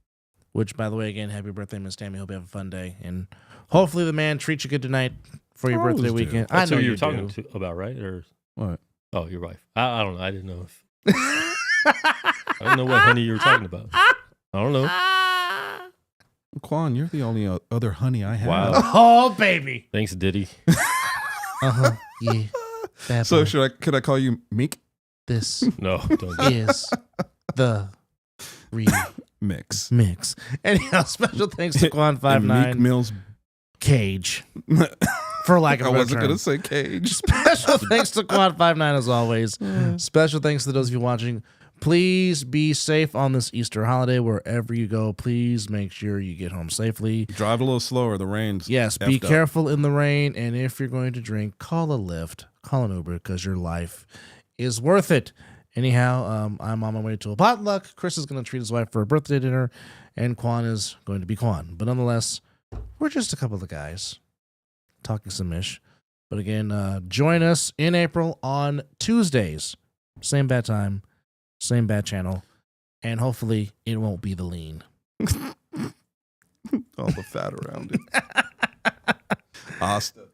Speaker 1: Which, by the way, again, happy birthday, Miss Tammy. Hope you have a fun day. And hopefully the man treats you good tonight for your birthday weekend.
Speaker 3: That's I know who you're talking about, right? Or
Speaker 2: what?
Speaker 3: Oh, your wife. I don't know. I didn't know if... I don't know what honey you were talking about. I don't know.
Speaker 2: Quan, you're the only other honey I have.
Speaker 3: Wow.
Speaker 1: Oh, baby.
Speaker 3: Thanks, Diddy.
Speaker 1: Yeah.
Speaker 2: So could I call you Meek?
Speaker 1: This
Speaker 3: no, don't
Speaker 1: is the
Speaker 2: mix.
Speaker 1: Anyhow, special thanks to Quan 5'9"
Speaker 2: Meek Mill's
Speaker 1: Cage. For lack of a better term.
Speaker 2: I wasn't going to say Cage.
Speaker 1: Special thanks to Quan 5'9" as always. Special thanks to those of you watching. Please be safe on this Easter holiday. Wherever you go, please make sure you get home safely.
Speaker 2: Drive a little slower. The rain's
Speaker 1: Yes, be careful in the rain. And if you're going to drink, call a Lyft, call an Uber, because your life is worth it. Anyhow, I'm on my way to a potluck. Chris is going to treat his wife for a birthday dinner, and Quan is going to be Quan. But nonetheless, we're just a couple of guys talking some ish. But again, join us in April on Tuesdays. Same bad time. Same bad channel, and hopefully it won't be the lean.
Speaker 2: All the fat around it. Asta.